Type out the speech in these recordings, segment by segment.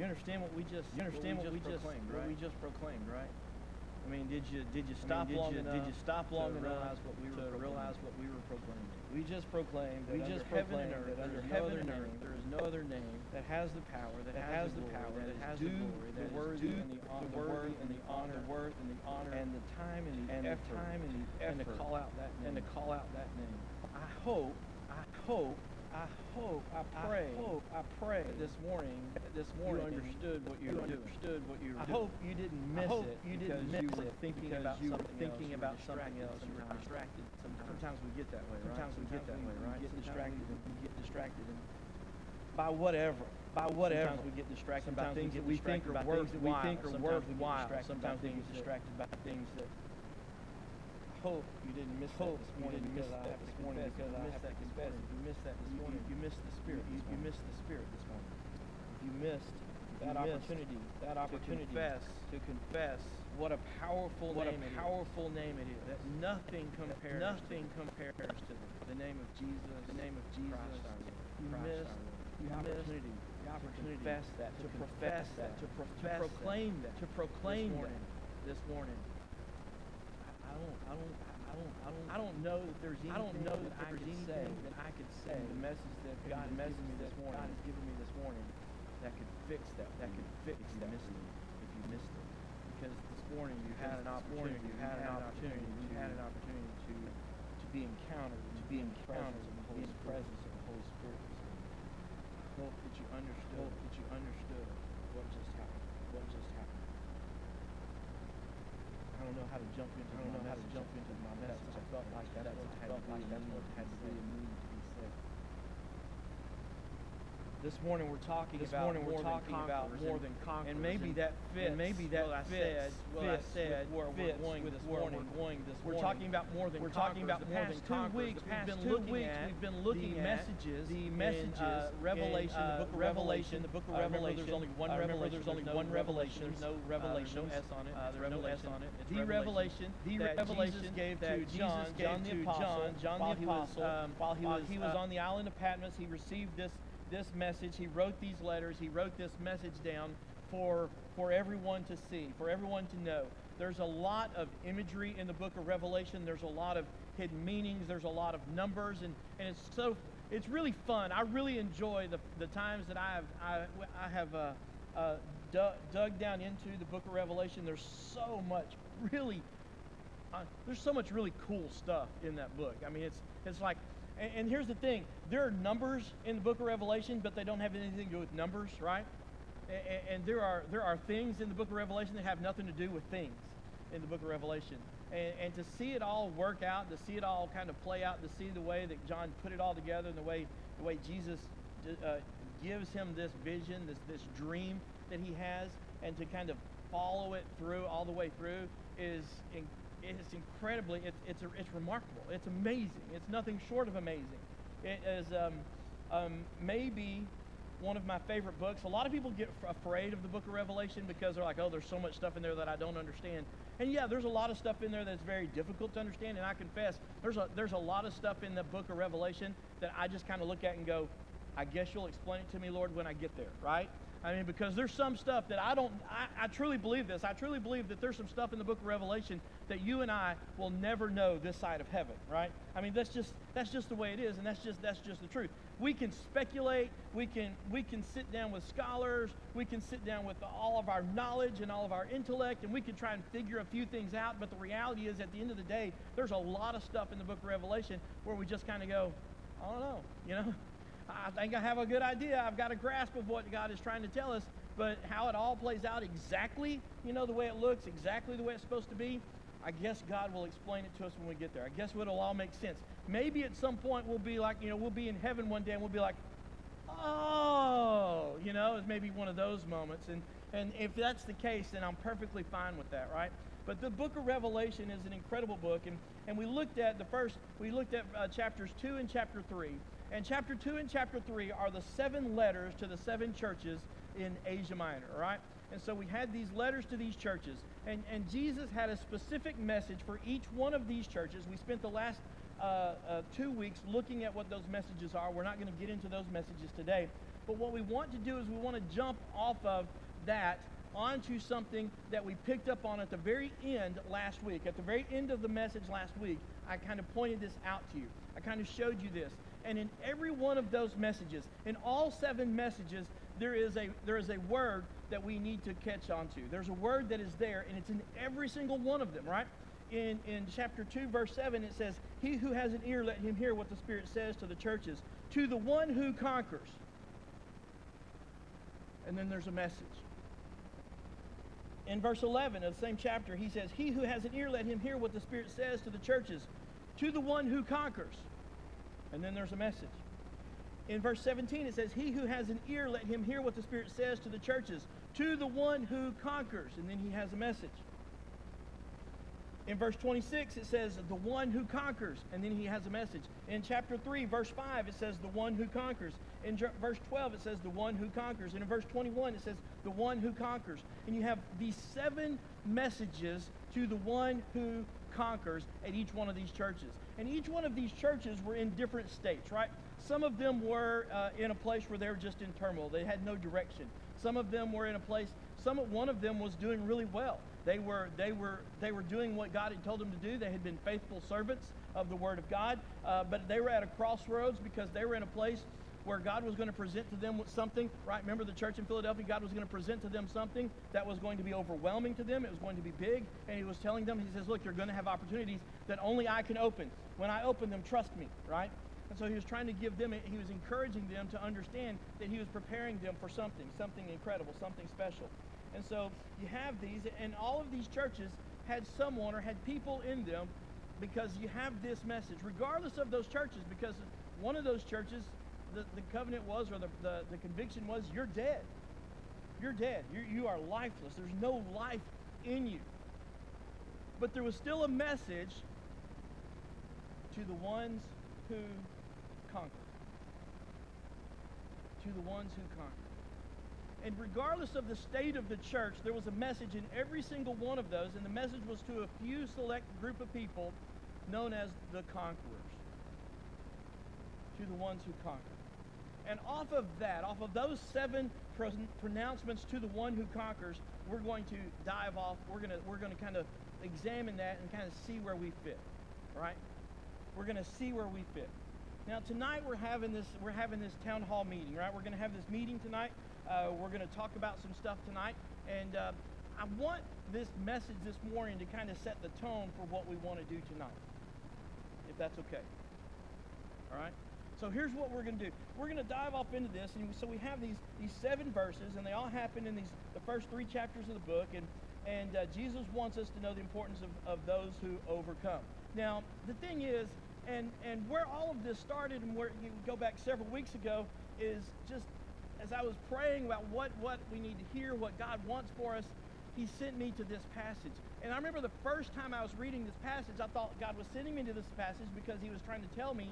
You understand what we just proclaimed, right? I mean, did you stop long enough to realize what we were proclaiming? We just proclaimed that under heaven and earth there is no other name that has the power, that has the glory, that is due the worthy and the honor, and the time and the effort, and to call out that name. I hope, I pray that this morning you understood what you were doing. I hope you didn't miss it because you were thinking about something else. You were distracted. Sometimes we get that way, right? We get distracted by whatever. Sometimes we get distracted by things that we think are worthwhile. Sometimes we get distracted by things that. Hope you didn't miss that this morning because I have to confess. You missed that this morning. You missed the Spirit. You missed the Spirit this morning. You missed that opportunity. To confess what a powerful name it is. That nothing compares to the name of Jesus. The name of Jesus. You missed the opportunity. The opportunity to confess that. To profess that. To proclaim that. To proclaim that this morning. I don't know that there's anything that I could say. The message that God has given me this morning that could fix that. If you missed it. Because this morning you had an opportunity to be encountered, in the presence of the Holy Spirit. I hope that you understood what just happened. I don't know how to jump into my message. I felt like that's what had to be needed to be said. This morning we're talking about more than conquerors. And maybe that fits what I said where we're going this morning. We're talking about more than conquerors. The past 2 weeks we've been looking at the messages, Revelation, the book of Revelation. There's only one revelation. There's no revelation, no S on it. There's no S on it. The revelation that Jesus gave to John the Apostle, while he was on the island of Patmos. He received this message. He wrote these letters. He wrote this message down for everyone to see, for everyone to know. There's a lot of imagery in the book of Revelation. There's a lot of hidden meanings. There's a lot of numbers, and it's really fun. I really enjoy the times that I have dug down into the book of Revelation. There's so much really cool stuff in that book. I mean, it's like. And here's the thing, there are numbers in the book of Revelation, but they don't have anything to do with numbers, right? And there are things in the book of Revelation that have nothing to do with things in the book of Revelation. And to see it all work out, to see it all kind of play out, to see the way that John put it all together, and the way Jesus gives him this vision, this dream that he has, and to kind of follow it through all the way through it's incredibly, it's remarkable. It's amazing. It's nothing short of amazing. It is maybe one of my favorite books. A lot of people get afraid of the book of Revelation because they're like, oh, there's so much stuff in there that I don't understand. And yeah, there's a lot of stuff in there that's very difficult to understand. And I confess, there's a lot of stuff in the book of Revelation that I just kind of look at and go, I guess you'll explain it to me, Lord, when I get there, right? I mean, because there's some stuff that I truly believe this. I truly believe that there's some stuff in the book of Revelation that you and I will never know this side of heaven, right? I mean, that's just the way it is, and that's just the truth. We can speculate, we can sit down with scholars, we can sit down with all of our knowledge and all of our intellect, and we can try and figure a few things out, but the reality is, at the end of the day, there's a lot of stuff in the book of Revelation where we just kind of go, I don't know, you know? I think I have a good idea. I've got a grasp of what God is trying to tell us, but how it all plays out exactly, you know, the way it looks, exactly the way it's supposed to be, I guess God will explain it to us when we get there. I guess it'll all make sense. Maybe at some point we'll be like, you know, we'll be in heaven one day and we'll be like, oh, you know, it's maybe one of those moments. And if that's the case, then I'm perfectly fine with that, right? But the book of Revelation is an incredible book, and we looked at chapters 2 and chapter 3. And chapter 2 and chapter 3 are the 7 letters to the 7 churches in Asia Minor, right? And so we had these letters to these churches. And Jesus had a specific message for each one of these churches. We spent the last 2 weeks looking at what those messages are. We're not going to get into those messages today. But what we want to do is we want to jump off of that onto something that we picked up on at the very end last week. At the very end of the message last week, I kind of pointed this out to you. I kind of showed you this. And in every one of those messages, in all 7 messages, there is a word that we need to catch on to. There's a word that is there, and it's in every single one of them, right? In chapter 2, verse 7, it says, "He who has an ear, let him hear what the Spirit says to the churches. To the one who conquers." And then there's a message. In verse 11 of the same chapter, he says, "He who has an ear, let him hear what the Spirit says to the churches. To the one who conquers." And then there's a message. In verse 17, it says, "He who has an ear, let him hear what the Spirit says to the churches. To the one who conquers." And then he has a message. In verse 26, it says, "The one who conquers," and then he has a message. In chapter 3, verse 5, it says, "The one who conquers." In verse 12, it says, "The one who conquers." And in verse 21, it says, "The one who conquers." And you have these 7 messages to the one who conquers at each one of these churches. And each one of these churches were in different states, right? Some of them were in a place where they were just in turmoil. They had no direction. Some of them were in a place, one of them was doing really well. They were doing what God had told them to do. They had been faithful servants of the Word of God, but they were at a crossroads because they were in a place where God was going to present to them with something, right? Remember the church in Philadelphia? God was going to present to them something that was going to be overwhelming to them. It was going to be big, and he was telling them, he says, "Look, you're going to have opportunities that only I can open. When I open them, trust me," right? And so he was trying to give them, he was encouraging them to understand that he was preparing them for something incredible, something special. And so you have these, and all of these churches had someone or had people in them because you have this message, regardless of those churches, because one of those churches, the covenant was, or the conviction was, you're dead. You're dead. You are lifeless. There's no life in you. But there was still a message to the ones who conquer. To the ones who conquer. And regardless of the state of the church, there was a message in every single one of those, and the message was to a few select group of people known as the conquerors. To the ones who conquer. And off of those 7 pronouncements to the one who conquers, we're going to dive off. We're going to kind of examine that and kind of see where we fit, right? We're going to see where we fit. Now tonight we're having this town hall meeting, right? We're going to have this meeting tonight. We're going to talk about some stuff tonight, and I want this message this morning to kind of set the tone for what we want to do tonight, if that's okay. All right? So here's what we're going to do. We're going to dive off into this, and so we have these 7 verses, and they all happen in the first 3 chapters of the book, and Jesus wants us to know the importance of those who overcome. Now, the thing is, and where all of this started, and where you go back several weeks ago, is just as I was praying about what we need to hear, what God wants for us, he sent me to this passage. And I remember the first time I was reading this passage, I thought God was sending me to this passage because he was trying to tell me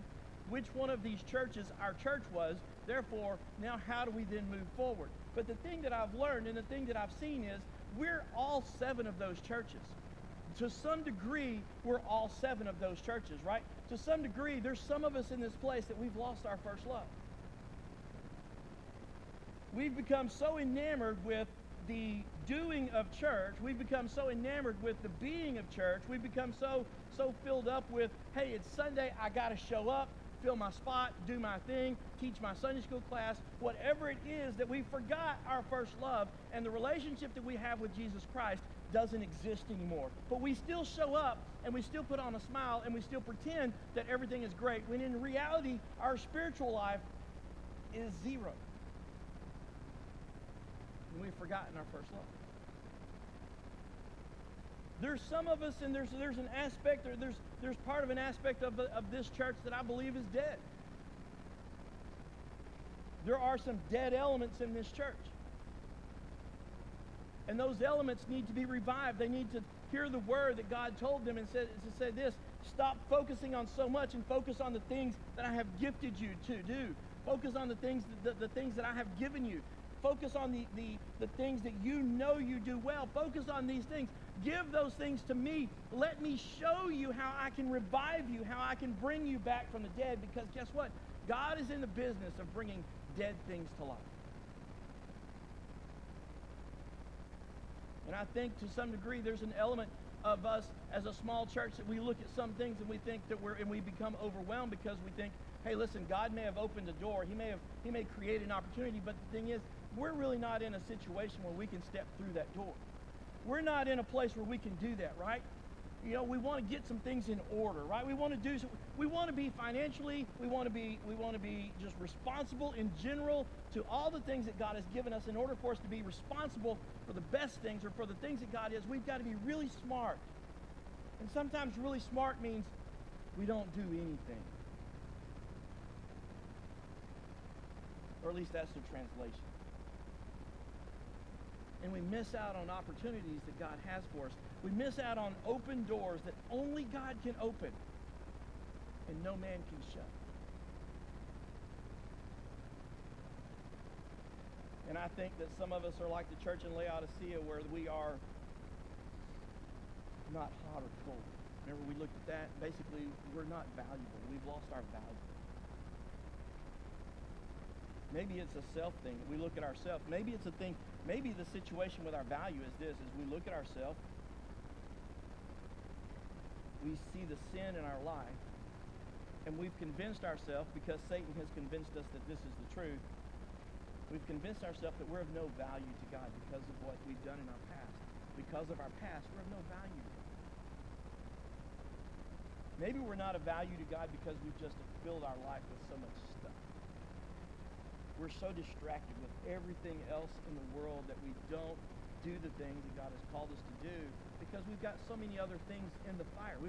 which one of these churches our church was. Therefore, now how do we then move forward? But the thing that I've learned and the thing that I've seen is we're all 7 of those churches. To some degree, we're all 7 of those churches, right? To some degree, there's some of us in this place that we've lost our first love. We've become so enamored with the doing of church. We've become so enamored with the being of church. We've become so filled up with, hey, it's Sunday, I got to show up, fill my spot, do my thing, teach my Sunday school class, whatever it is, that we forgot our first love, and the relationship that we have with Jesus Christ doesn't exist anymore. But we still show up, and we still put on a smile, and we still pretend that everything is great, when in reality, our spiritual life is zero. And we've forgotten our first love. There's some of us, and there's an aspect, or there's part of an aspect of this church that I believe is dead. There are some dead elements in this church. And those elements need to be revived. They need to hear the word that God told them and said this: stop focusing on so much and focus on the things that I have gifted you to do. Focus on the things that I have given you. Focus on the things that you know you do well. Focus on these things. Give those things to me. Let me show you how I can revive you, how I can bring you back from the dead. Because guess what? God is in the business of bringing dead things to life. And I think to some degree there's an element of us as a small church that we look at some things and we think that we become overwhelmed because we think, hey, listen, God may have opened a door. He may create an opportunity, but the thing is, we're really not in a situation where we can step through that door. We're not in a place where we can do that, right? You know, we want to get some things in order, right? We want to be financially, we want to be just responsible in general to all the things that God has given us. In order for us to be responsible for the best things or for the things that God is, we've got to be really smart. And sometimes really smart means we don't do anything. Or at least that's the translation. And we miss out on opportunities that God has for us. We miss out on open doors that only God can open and no man can shut. And I think that some of us are like the church in Laodicea, where we are not hot or cold. Remember, we looked at that. Basically, we're not valuable. We've lost our value. Maybe it's a self thing. We look at ourselves. Maybe it's a thing. Maybe the situation with our value is this: is we look at ourselves, we see the sin in our life, and we've convinced ourselves, because Satan has convinced us that this is the truth, we've convinced ourselves that we're of no value to God because of what we've done in our past. Because of our past, we're of no value to God. Maybe we're not of value to God because we've just filled our life with so much stuff. We're so distracted with everything else in the world that we don't do the things that God has called us to do because we've got so many other things in the fire.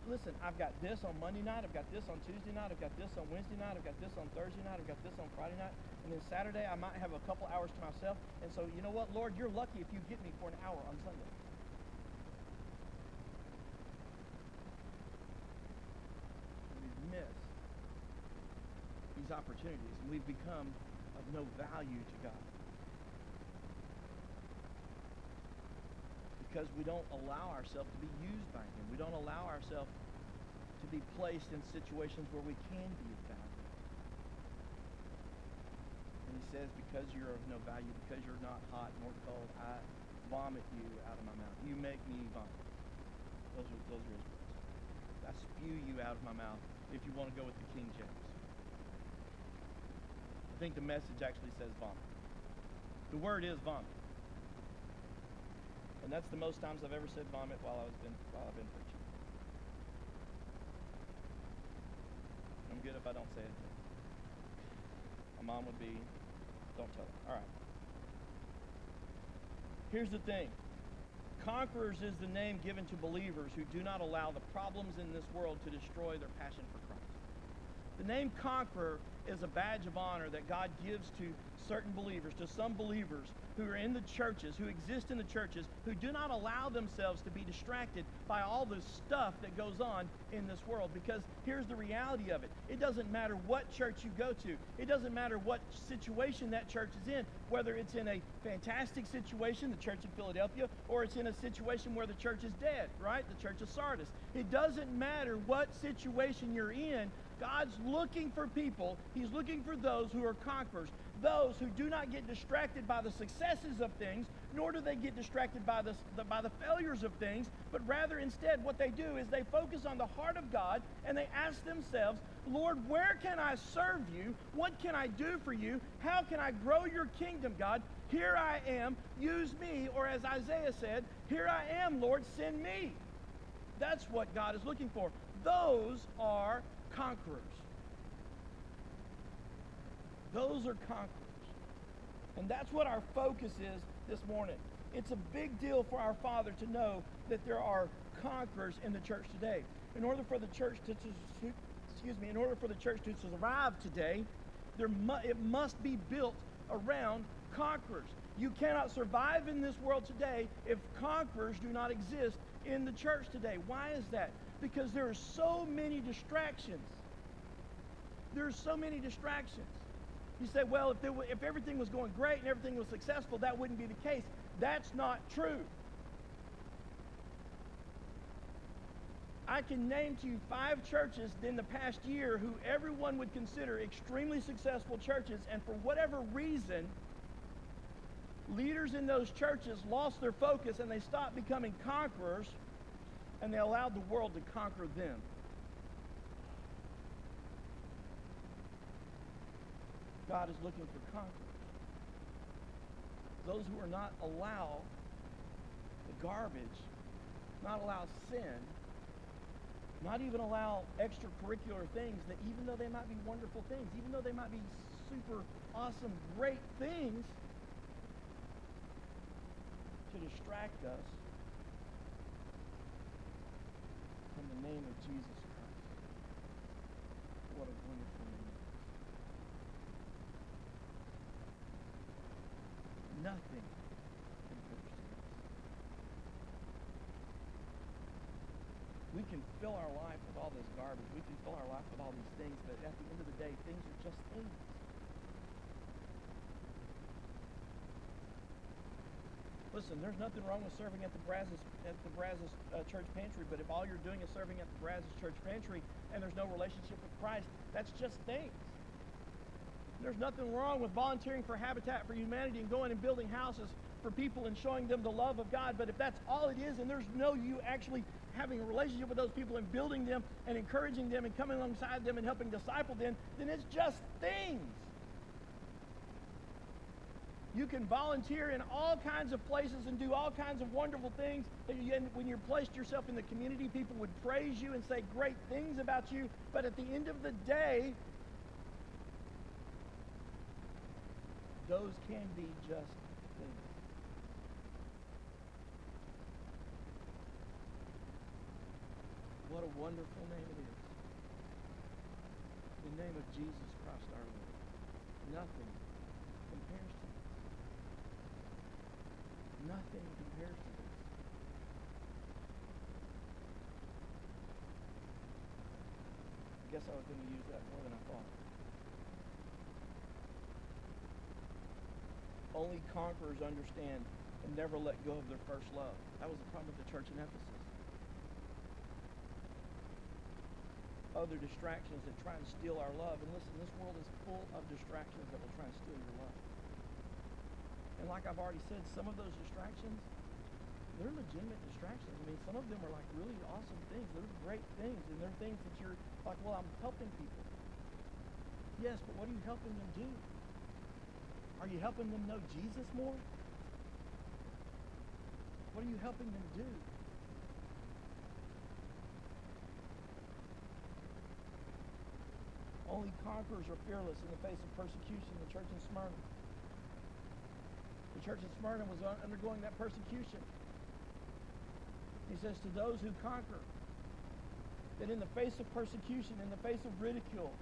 Listen, I've got this on Monday night, I've got this on Tuesday night, I've got this on Wednesday night, I've got this on Thursday night, I've got this on Friday night, and then Saturday I might have a couple hours to myself. And so, you know what, Lord, you're lucky if you get me for an hour on Sunday. We've missed these opportunities, and we've become of no value to God because we don't allow ourselves to be used by Him. We don't allow ourselves to be placed in situations where we can be of value. And He says, because you're of no value, because you're not hot nor cold, I vomit you out of my mouth. You make me vomit. Those are His words. I spew you out of my mouth, if you want to go with the King James. I think the Message actually says vomit. The word is vomit. And that's the most times I've ever said vomit while I've been preaching. I'm good if I don't say it. My mom would be, don't tell her. All right. Here's the thing. Conquerors is the name given to believers who do not allow the problems in this world to destroy their passion for Christ. The name conqueror is a badge of honor that God gives to certain believers, to some believers who are in the churches, who exist in the churches, who do not allow themselves to be distracted by all the stuff that goes on in this world. Because here's the reality of it. It doesn't matter what church you go to. It doesn't matter what situation that church is in, whether it's in a fantastic situation, the church in Philadelphia, or it's in a situation where the church is dead, right? The church of Sardis. It doesn't matter what situation you're in. God's looking for people. He's looking for those who are conquerors, those who do not get distracted by the successes of things, nor do they get distracted by the failures of things, but rather instead what they do is they focus on the heart of God and they ask themselves, Lord, where can I serve you? What can I do for you? How can I grow your kingdom, God? Here I am, use me, or as Isaiah said, here I am, Lord, send me. That's what God is looking for. Those are conquerors. Those are conquerors. And that's what our focus is this morning. It's a big deal for our Father to know that there are conquerors in the church today. In order for the church to survive today, it must be built around conquerors. You cannot survive in this world today if conquerors do not exist in the church today. Why is that? Because there are so many distractions. There are so many distractions. You say, well, if everything was going great and everything was successful, that wouldn't be the case. That's not true. I can name to you 5 churches in the past year who everyone would consider extremely successful churches, and for whatever reason, leaders in those churches lost their focus and they stopped becoming conquerors, and they allowed the world to conquer them. God is looking for conquerors. Those who are not allow the garbage, not allow sin, not even allow extracurricular things that, even though they might be wonderful things, even though they might be super awesome, great things, to distract us from the name of Jesus Christ. What a wonderful name. Nothing compares to this. We can fill our life with all this garbage. We can fill our life with all these things, but at the end of the day, things are just things. Listen, there's nothing wrong with serving at the Brazos church pantry, but if all you're doing is serving at the Brazos church pantry and there's no relationship with Christ, that's just things. There's nothing wrong with volunteering for Habitat for Humanity and going and building houses for people and showing them the love of God, but if that's all it is and there's no you actually having a relationship with those people and building them and encouraging them and coming alongside them and helping disciple them, then it's just things. You can volunteer in all kinds of places and do all kinds of wonderful things. And when you're placed yourself in the community, people would praise you and say great things about you. But at the end of the day, those can be just things. What a wonderful name it is. The name of Jesus Christ our Lord. Nothing compares to this. Nothing compares to this. I guess I was going to use that more than I thought. Only conquerors understand and never let go of their first love. That was the problem with the church in Ephesus. Other distractions that try and steal our love. And listen, this world is full of distractions that will try and steal your love. And like I've already said, some of those distractions, they're legitimate distractions. I mean, some of them are like really awesome things. They're great things. And they're things that you're like, well, I'm helping people. Yes, but what are you helping them do? Are you helping them know Jesus more? What are you helping them do? Only conquerors are fearless in the face of persecution. The church in Smyrna. The church in Smyrna was undergoing that persecution. He says, to those who conquer, that in the face of persecution, in the face of ridicule,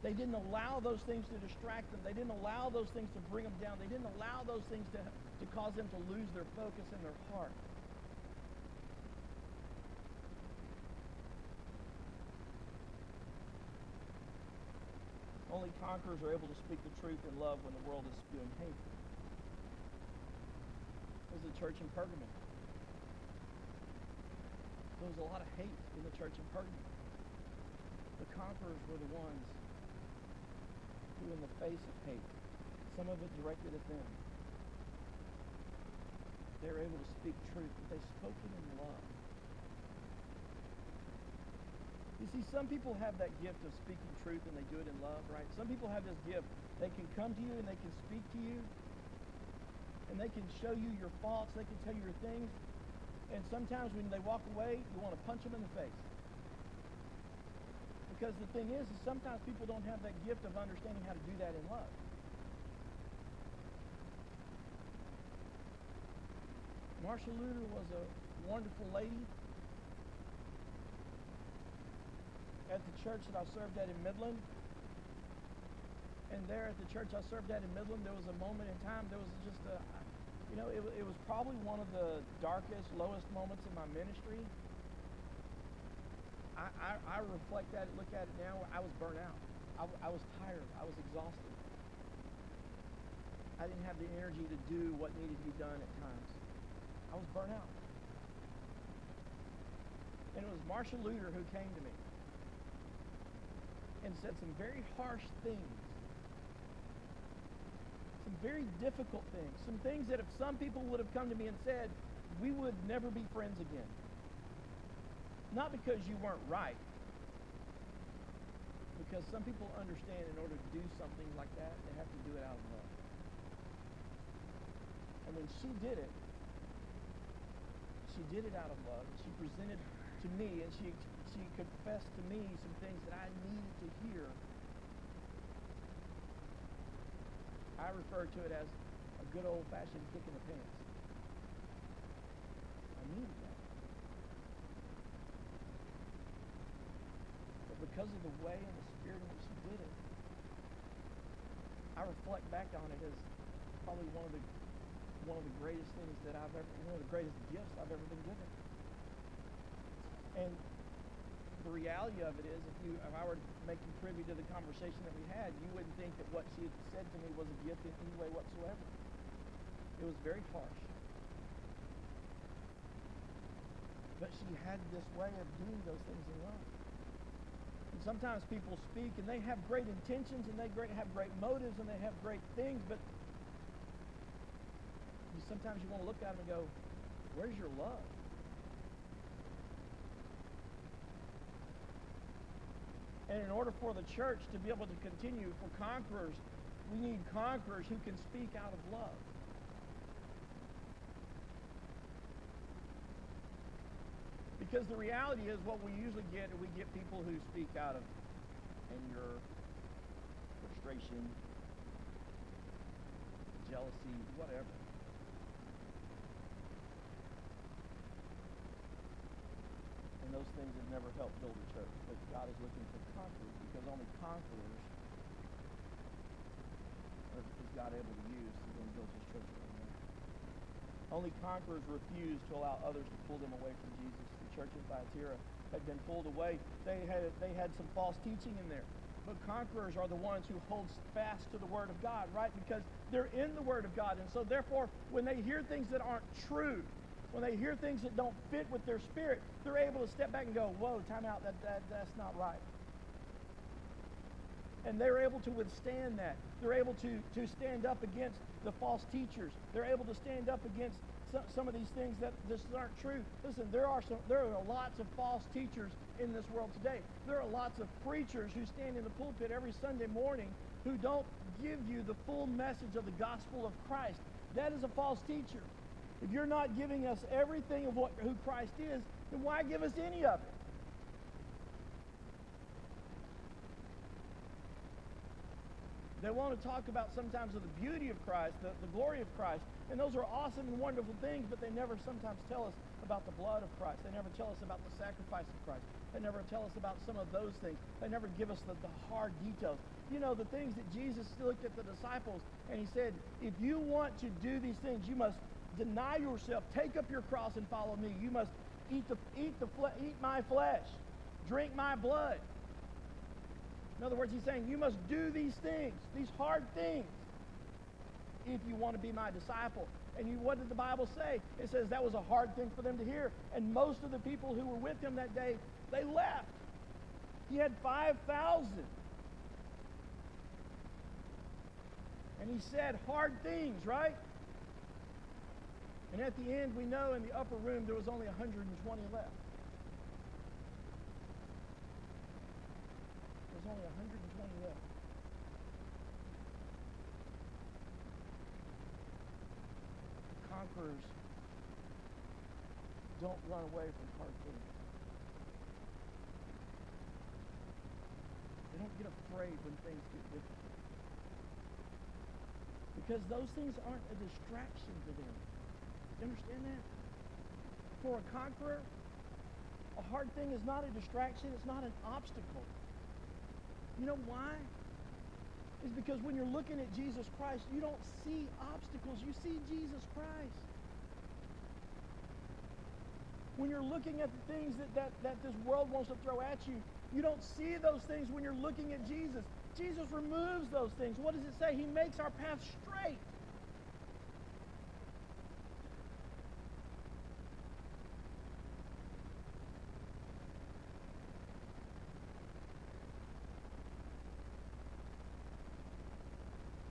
they didn't allow those things to distract them. They didn't allow those things to bring them down. They didn't allow those things to cause them to lose their focus and their heart. Only conquerors are able to speak the truth in love when the world is spewing hate. There's the church in Pergamum. There was a lot of hate in the church in Pergamum. The conquerors were the ones who, in the face of hate, some of it directed at them, they were able to speak truth, but they spoke it in love. You see, some people have that gift of speaking truth and they do it in love, right? Some people have this gift. They can come to you and they can speak to you and they can show you your faults. They can tell you your things. And sometimes when they walk away, you want to punch them in the face. Because the thing is sometimes people don't have that gift of understanding how to do that in love. Marcia Luter was a wonderful lady at the church that I served at in Midland. And there at the church I served at in Midland, there was a moment in time, there was just a, it was probably one of the darkest, lowest moments in my ministry. I reflect at it, look at it now, I was burnt out. I was tired. I was exhausted. I didn't have the energy to do what needed to be done at times. I was burnt out. And it was Marshall Luther who came to me and said some very harsh things, some very difficult things, some things that if some people would have come to me and said, we would never be friends again. Not because you weren't right, because some people understand in order to do something like that, they have to do it out of love. And when she did it out of love. She presented to me, and she confessed to me some things that I needed to hear. I refer to it as a good old-fashioned kick in the pants. I needed that. But because of the way and the spirit in which she did it, I reflect back on it as probably one of the greatest things that one of the greatest gifts I've ever been given. And the reality of it is, if I were to make you privy to the conversation that we had, you wouldn't think that what she had said to me was a gift in any way whatsoever. It was very harsh. But she had this way of doing those things in love. And sometimes people speak and they have great intentions and they have great motives and they have great things, but sometimes you want to look at them and go, where's your love? And in order for the church to be able to continue, for conquerors, we need conquerors who can speak out of love. Because the reality is what we usually get, we get people who speak out of anger, frustration, jealousy, whatever. And those things have never helped build a church. But God is looking for conquerors, because only conquerors is God able to use to then build his church. Only conquerors refuse to allow others to pull them away from Jesus. The church of Thyatira had been pulled away. They had some false teaching in there. But conquerors are the ones who hold fast to the Word of God, right? Because they're in the Word of God. And so therefore, when they hear things that aren't true, when they hear things that don't fit with their spirit, they're able to step back and go, whoa, time out, that's not right. And they're able to withstand that. They're able to stand up against the false teachers. They're able to stand up against some of these things that just aren't true. Listen, there are lots of false teachers in this world today. There are lots of preachers who stand in the pulpit every Sunday morning who don't give you the full message of the gospel of Christ. That is a false teacher. If you're not giving us everything of who Christ is, then why give us any of it? They want to talk about sometimes of the beauty of Christ, the glory of Christ, and those are awesome and wonderful things, but they never sometimes tell us about the blood of Christ. They never tell us about the sacrifice of Christ. They never tell us about some of those things. They never give us the hard details. You know, the things that Jesus looked at the disciples and he said, if you want to do these things, you must deny yourself, take up your cross and follow me. You must eat my flesh, drink my blood. In other words, he's saying you must do these things, these hard things, if you want to be my disciple. And what did the Bible say? It says that was a hard thing for them to hear. And most of the people who were with him that day, they left. He had 5,000. And he said hard things, right? And at the end, we know in the upper room there was only 120 left. There's only 120 left. Conquerors don't run away from hard things. They don't get afraid when things get difficult. Because those things aren't a distraction to them. You understand that? For a conqueror, a hard thing is not a distraction. It's not an obstacle. You know why? It's because when you're looking at Jesus Christ, you don't see obstacles. You see Jesus Christ. When you're looking at the things that this world wants to throw at you, you don't see those things when you're looking at Jesus. Jesus removes those things. What does it say? He makes our path straight.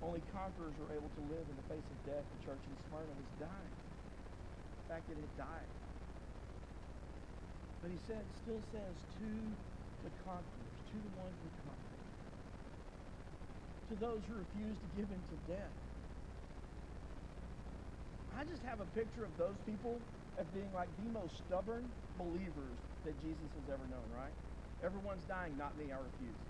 Only conquerors are able to live in the face of death. The church in Smyrna was dying. In fact, it had died. But he still says to the conquerors, to the ones who conquer, to those who refuse to give in to death. I just have a picture of those people as being like the most stubborn believers that Jesus has ever known, right? Everyone's dying, not me, I refuse.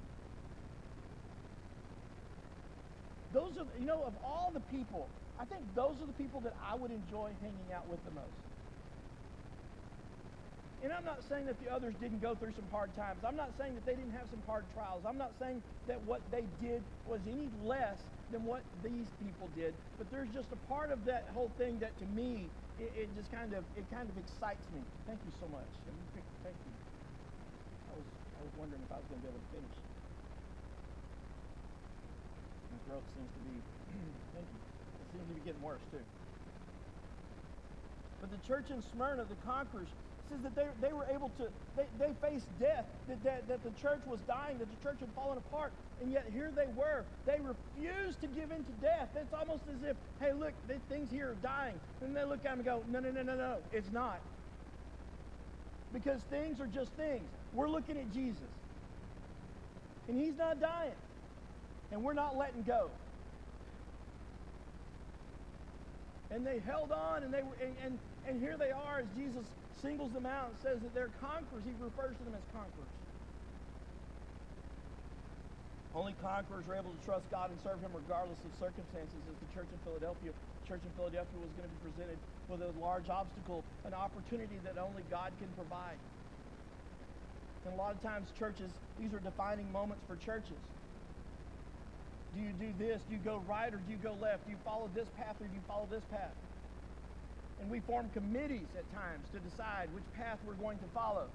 Those are, of all the people, I think those are the people that I would enjoy hanging out with the most. And I'm not saying that the others didn't go through some hard times. I'm not saying that they didn't have some hard trials. I'm not saying that what they did was any less than what these people did. But there's just a part of that whole thing that to me, it kind of excites me. Thank you so much. Thank you. I was wondering if I was going to be able to finish. My throat seems to be, thank you. It seems to be getting worse too. But the church in Smyrna, the conquerors, says that they were able to, they faced death, that the church was dying, that the church had fallen apart, and yet here they were. They refused to give in to death. It's almost as if, hey, look, things here are dying. And they look at them and go, no, it's not. Because things are just things. We're looking at Jesus. And he's not dying. And we're not letting go. And they held on, and and here they are as Jesus singles them out and says that they're conquerors. He refers to them as conquerors. Only conquerors are able to trust God and serve him regardless of circumstances. As the church in Philadelphia was going to be presented with a large obstacle, an opportunity that only God can provide. And a lot of times churches, these are defining moments for churches. Do you do this? Do you go right or do you go left? Do you follow this path or do you follow this path? And we form committees at times to decide which path we're going to follow,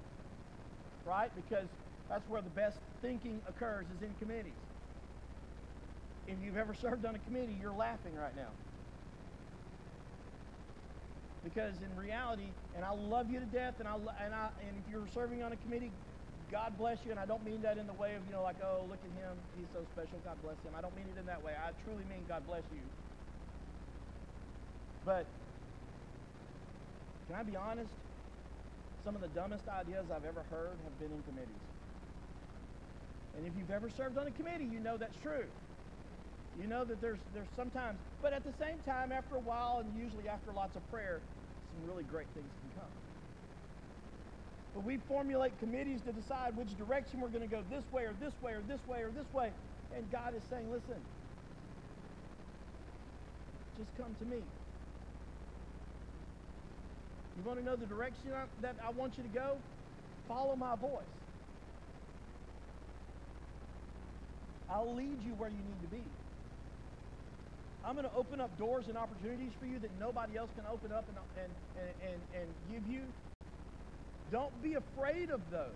right? Because that's where the best thinking occurs, is in committees. If you've ever served on a committee, you're laughing right now. Because in reality, and I love you to death, and if you're serving on a committee, God bless you, and I don't mean that in the way of, like, oh, look at him, he's so special, God bless him. I don't mean it in that way. I truly mean God bless you. But can I be honest? Some of the dumbest ideas I've ever heard have been in committees. And if you've ever served on a committee, you know that's true. You know that there's sometimes, but at the same time, after a while, and usually after lots of prayer, some really great things can come. But we formulate committees to decide which direction we're going to go, this way or this way or this way or this way. And God is saying, listen, just come to me. You want to know the direction that I want you to go? Follow my voice. I'll lead you where you need to be. I'm going to open up doors and opportunities for you that nobody else can open up and give you. Don't be afraid of those.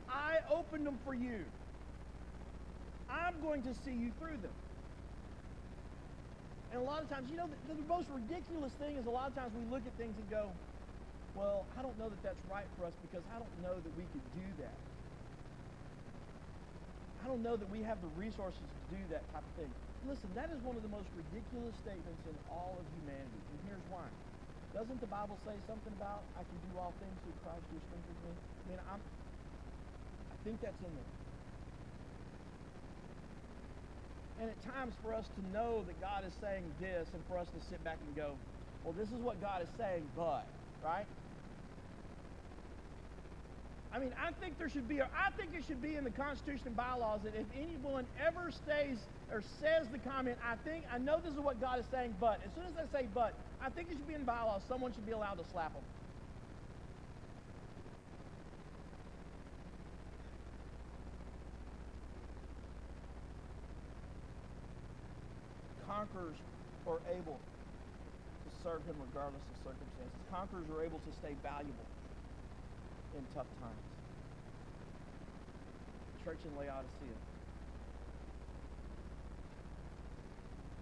I opened them for you. I'm going to see you through them. And a lot of times, the most ridiculous thing is a lot of times we look at things and go, well, I don't know that that's right for us because I don't know that we could do that. I don't know that we have the resources to do that type of thing. Listen, that is one of the most ridiculous statements in all of humanity. And here's why. Doesn't the Bible say something about I can do all things through Christ who strengthens me? I mean, I think that's in there. And at times for us to know that God is saying this and for us to sit back and go, well, this is what God is saying, but, right? I mean, I think it should be in the Constitution and bylaws that if anyone ever stays or says the comment, I know this is what God is saying, but, as soon as I say but, I think it should be in bylaws. Someone should be allowed to slap them. Conquerors are able to serve him regardless of circumstances. Conquerors are able to stay valuable in tough times. church in Laodicea.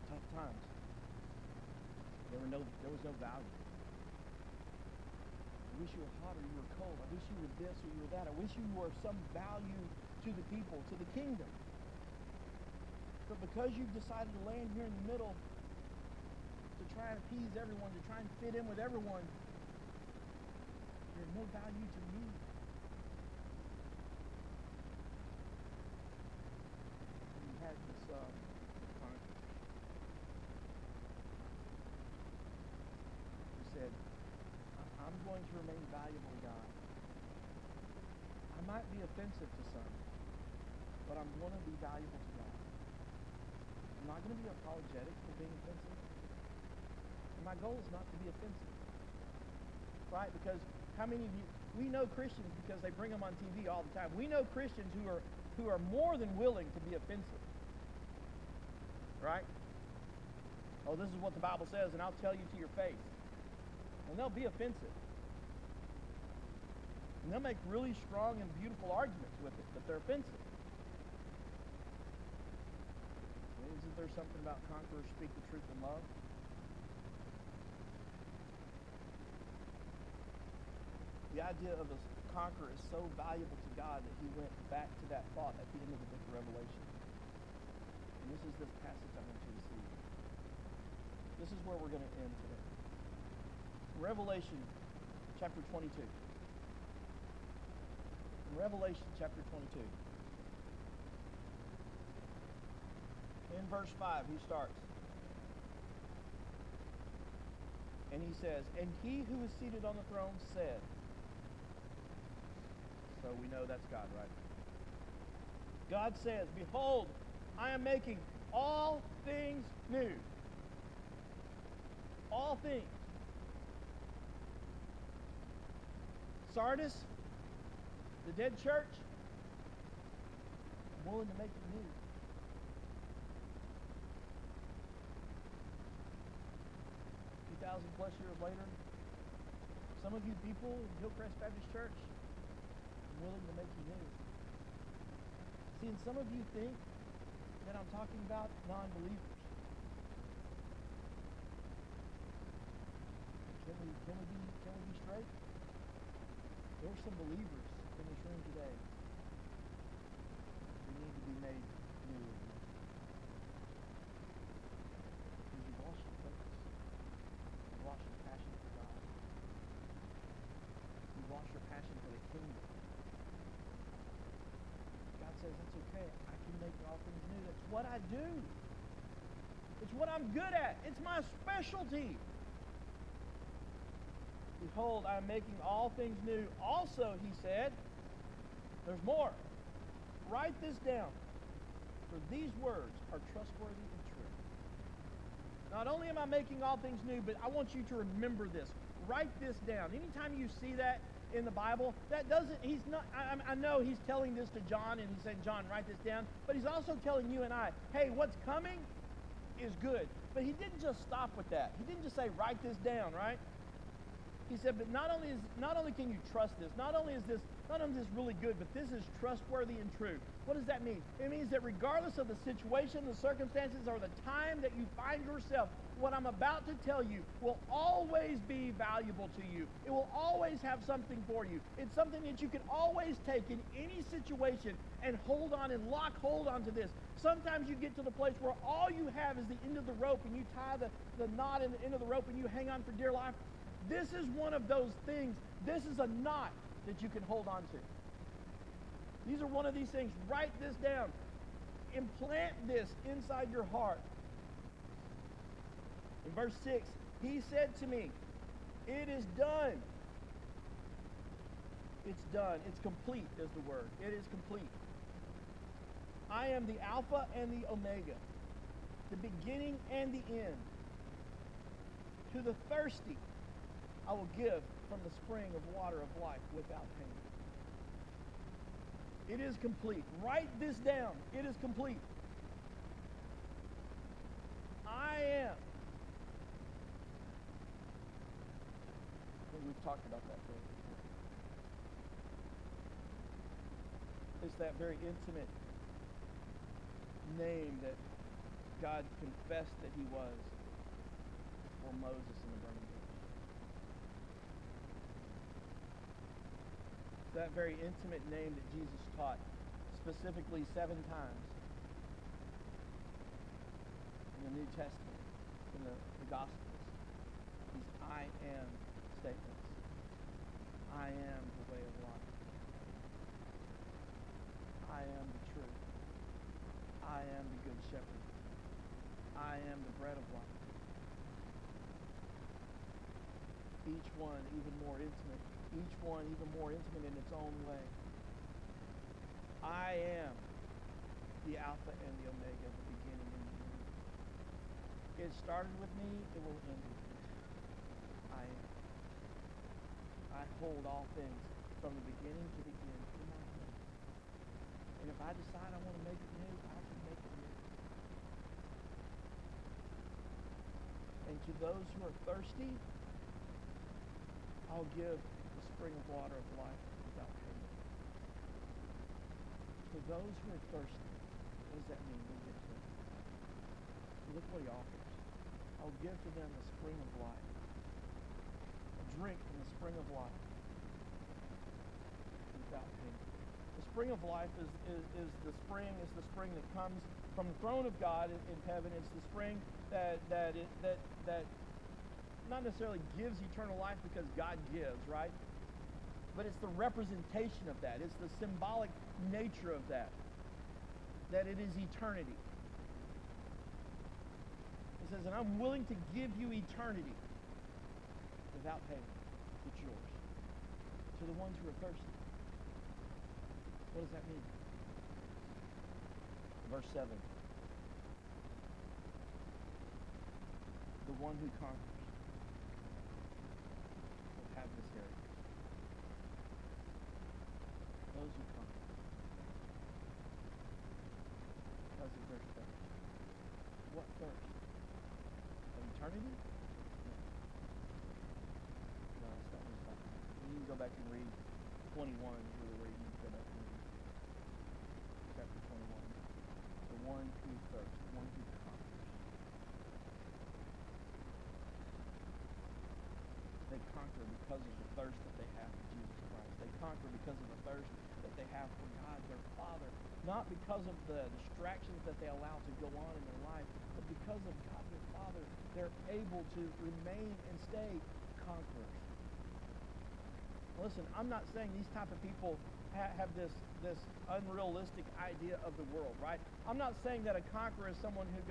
Tough times. There was no value. I wish you were hot or you were cold. I wish you were this or you were that. I wish you were of some value to the people, to the kingdom. But because you've decided to land here in the middle to try and appease everyone, to try and fit in with everyone, you're of no value to me. And you had this who said, I'm going to remain valuable to God. I might be offensive to some, but I'm going to be valuable to God. I'm not going to be apologetic for being offensive. And my goal is not to be offensive. Right? Because how many of you, we know Christians because they bring them on TV all the time. We know Christians who are more than willing to be offensive. Right? Oh, this is what the Bible says, and I'll tell you to your face. And they'll be offensive. And they'll make really strong and beautiful arguments with it, but they're offensive. Isn't there something about conquerors speak the truth in love? The idea of a conqueror is so valuable to God that he went back to that thought at the end of the book of Revelation. And this is this passage I want you to see. This is where we're going to end today. Revelation chapter 22. In Revelation chapter 22. In verse 5, he starts. And he says, and he who is seated on the throne said. So we know that's God, right? God says, behold, I am making all things new. All things. Sardis, the dead church, I'm willing to make it new. Plus years later, some of you people in Hillcrest Baptist Church, I'm willing to make you new. See, and some of you think that I'm talking about non-believers. Can we be straight? There are some believers in this room today who need to be made new. Because you've lost your focus. You've lost your passion for God. You've lost your passion for the kingdom. God says, that's okay. I can make all things new. That's what I do. It's what I'm good at. It's my specialty. Behold, I am making all things new. Also, he said, there's more. Write this down, for these words are trustworthy and true. Not only am I making all things new, but I want you to remember this. Write this down. Anytime you see that in the Bible, that doesn't, he's not, I know he's telling this to John, and he's saying, John, write this down, but he's also telling you and I, hey, what's coming is good. But he didn't just stop with that. He didn't just say, write this down, right? He said, but not only can you trust this, not only is this really good, but this is trustworthy and true. What does that mean? It means that regardless of the situation, the circumstances, or the time that you find yourself, what I'm about to tell you will always be valuable to you. It will always have something for you. It's something that you can always take in any situation and hold on and lock hold onto this. Sometimes you get to the place where all you have is the end of the rope, and you tie the knot in the end of the rope and you hang on for dear life. This is one of those things. This is a knot that you can hold on to. These are one of these things. Write this down. Implant this inside your heart. In verse 6, he said to me, it is done. It's done. It's complete is the word. It is complete. I am the Alpha and the Omega, the beginning and the end. To the thirsty, I will give from the spring of water of life without pain. It is complete. Write this down. It is complete. I am. I think we've talked about that before. It's that very intimate name that God confessed that he was for Moses in the burning bush. It's that very intimate name that Jesus taught specifically 7 times in the New Testament, in the Gospels. These I am statements. I am the way of life. I am the truth. I am the good shepherd. I am the bread of life. Each one even more intimate. Each one even more intimate in its own way. I am the Alpha and the Omega, the beginning and the end. It started with me, it will end with me. I am. I hold all things from the beginning to the end in my hand. And if I decide I want to make it new, I can make it new. And to those who are thirsty, I'll give the spring of water of life without payment. For those who are thirsty, what does that mean? We'll get to it. Look what he offers. I'll give to them the spring of life. A drink from the spring of life without payment. The spring of life is the spring that comes from the throne of God in heaven. It's the spring that not necessarily gives eternal life because God gives, right? But it's the representation of that. It's the symbolic nature of that it is eternity. It says, and I'm willing to give you eternity without payment. It's yours. To the ones who are thirsty. What does that mean? Verse 7. The one who conquers will have this heritage. Those who conquer. Because of their thirst. What thirst? Of eternity? No, that's not what he's talking about. You can go back and read 21 is really where you need to go back and read. Chapter 21. The one who thirsts, the one who conquers. They conquer because of the thirst that they have for Jesus Christ. They conquer because of the thirst that they have for God, their Father. Not because of the distractions that they allow to go on in their life, but because of God, their Father. They're able to remain and stay conquerors. Listen, I'm not saying these type of people have this unrealistic idea of the world, right? I'm not saying that a conqueror is someone who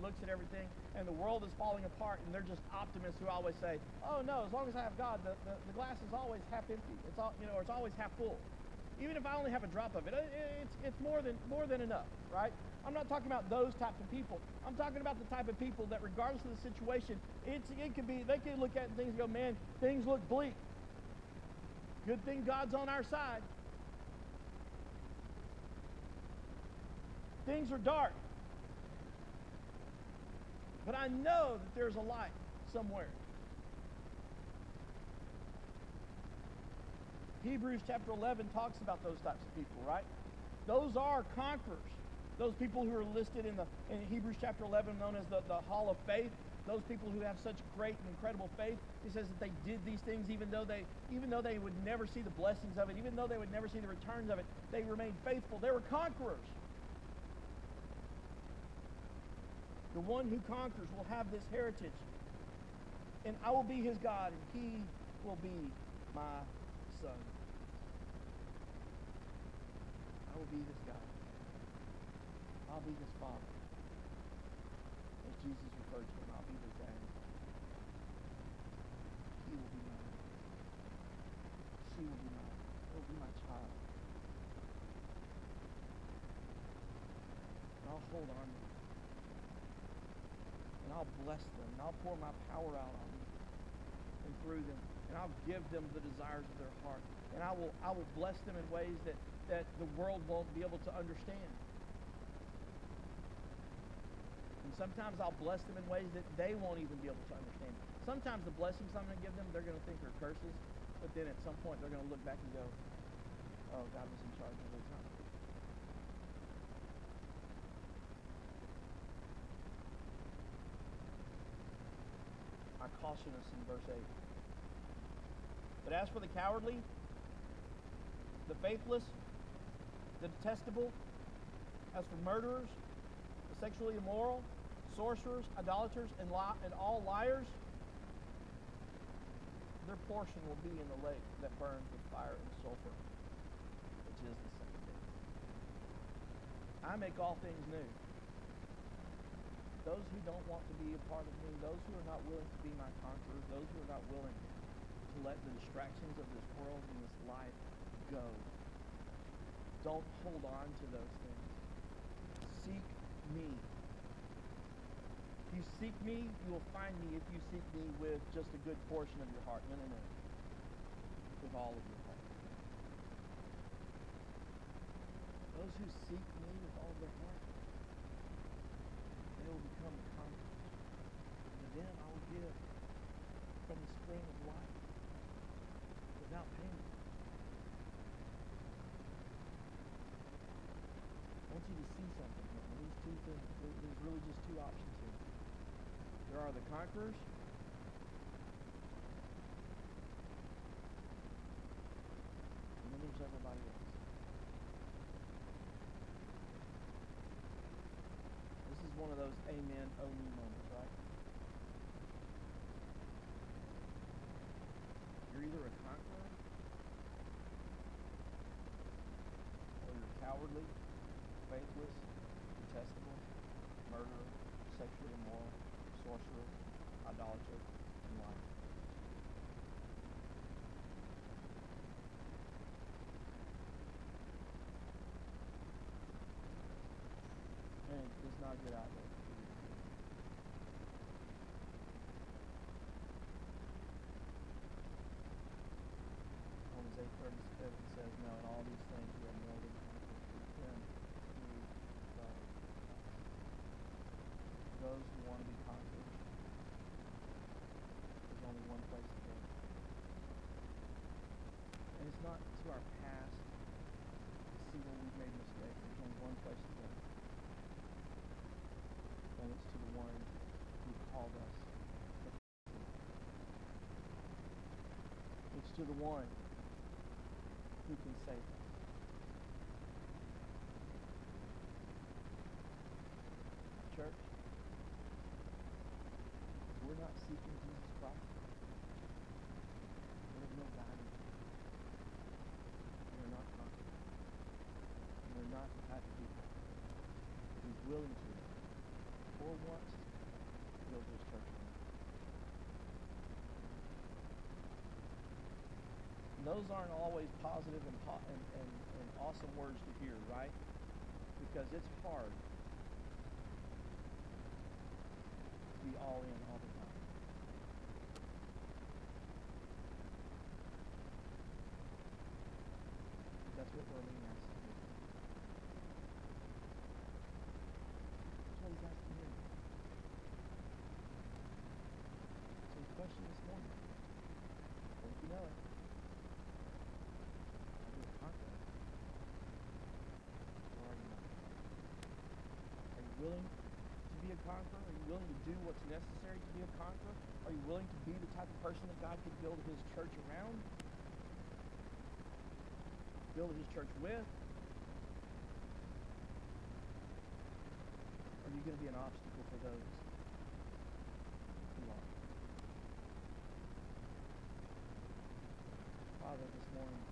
looks at everything and the world is falling apart and they're just optimists who always say, oh no, as long as I have God, the glass is always half empty. It's all, or it's always half full. Even if I only have a drop of it, it's more than enough, right? I'm not talking about those types of people. I'm talking about the type of people that regardless of the situation, they can look at things and go, man, things look bleak. Good thing God's on our side. Things are dark. But I know that there's a light somewhere. Hebrews chapter 11 talks about those types of people, right? Those are conquerors. Those people who are listed in Hebrews chapter 11, known as the Hall of Faith. Those people who have such great and incredible faith. He says that they did these things even though they would never see the blessings of it, even though they would never see the returns of it, they remained faithful. They were conquerors. The one who conquers will have this heritage. And I will be his God, and he will be my son. I will be his God. I'll be his father. As Jesus referred to him, I'll be his dad. He will be mine. She will be mine. He will be my child. And I'll hold on to them. And I'll bless them. And I'll pour my power out on them and through them. And I'll give them the desires of their heart. And I will bless them in ways that the world won't be able to understand. And sometimes I'll bless them in ways that they won't even be able to understand. Sometimes the blessings I'm going to give them, they're going to think are curses. But then at some point, they're going to look back and go, oh, God was in charge of the time. caution us in verse 8. But as for the cowardly, the faithless, the detestable, as for murderers, the sexually immoral, sorcerers, idolaters, and all liars, their portion will be in the lake that burns with fire and sulfur, which is the second death. I make all things new. Those who don't want to be a part of me, those who are not willing to be my conquerors, those who are not willing to let the distractions of this world and this life go, don't hold on to those things. Seek me. If you seek me, you will find me if you seek me with just a good portion of your heart. No. With all of your heart. Those who seek me with all their heart, they will become conquerors. And then I will give from the spring of life without payment. I want you to see something here. These two things, there's really just two options here. There are the conquerors, and then there's everybody else. This is one of those amen only moments, right? You're either a conqueror or you're cowardly, faithless, detestable, murderer, sexually immoral, sorcerer, idolater, and liar. And it does not get out there. Romans 8:37 says, "Now in all these things we are more than conquerors through him who loved us." Those who want to be conquerors, there's only one place to go. And it's not to our past to see where we've made mistakes. There's only one place to go. And it's to the one who called us. It's to the one who can save us. Church, we're not seeking Jesus Christ. There's no value. We're not conquerors. We're not the type of people who's willing to or wants to build his church around. And those aren't always positive and awesome words to hear, right? Because it's hard to be all in all the time. That's what Berlin asks to do. That's what he's asking here. So the question this morning, I think you know it. Are you a conqueror? Or are you not? Are you willing to be a conqueror? Are you willing to do what's necessary to be a conqueror? Are you willing to be the type of person that God could build his church around? Build his church with? Or are you going to be an obstacle for those who are? Father, this morning,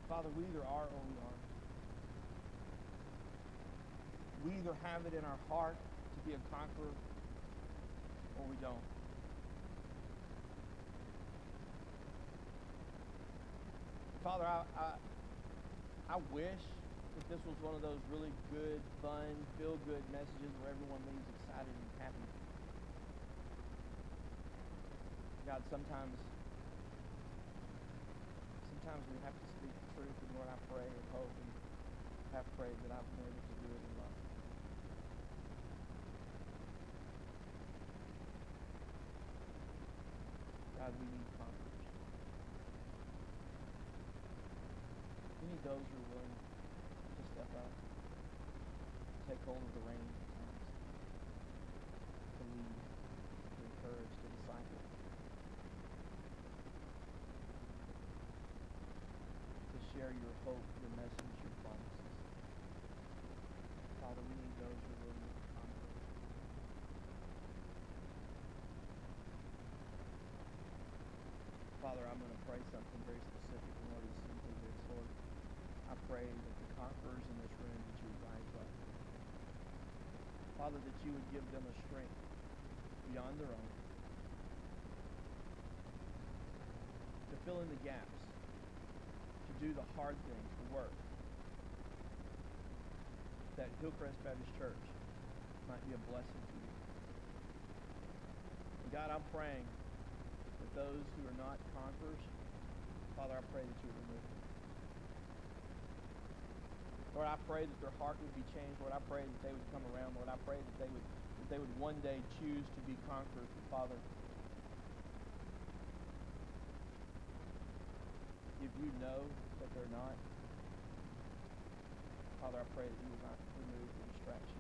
Father, we either are or we aren't. We either have it in our heart to be a conqueror or we don't. Father, I wish that this was one of those really good, fun, feel-good messages where everyone leaves excited and happy. God, sometimes we have to speak the truth, and Lord, I pray and hope and have prayed that I've been able to do it in love. God, we need conquerors. those who are willing to step up, take hold of the reins, to lead, to encourage, to disciple, to share your hope, your message, your promises. Father, we need those who are willing to conquer. Father, I'm going to pray something very specific, and Lord, it's simply this, Lord. I pray that the conquerors in this room, that you would rise up. Father, that you would give them a strength beyond their own to fill in the gaps, to do the hard things, the work, that Hillcrest Baptist Church might be a blessing to you. And God, I'm praying that those who are not conquerors, Father, I pray that you would remove them. Lord, I pray that their heart would be changed. Lord, I pray that they would come around. Lord, I pray that they would one day choose to be conquerors. But Father, if you know that they're not, Father, I pray that you will not remove the distraction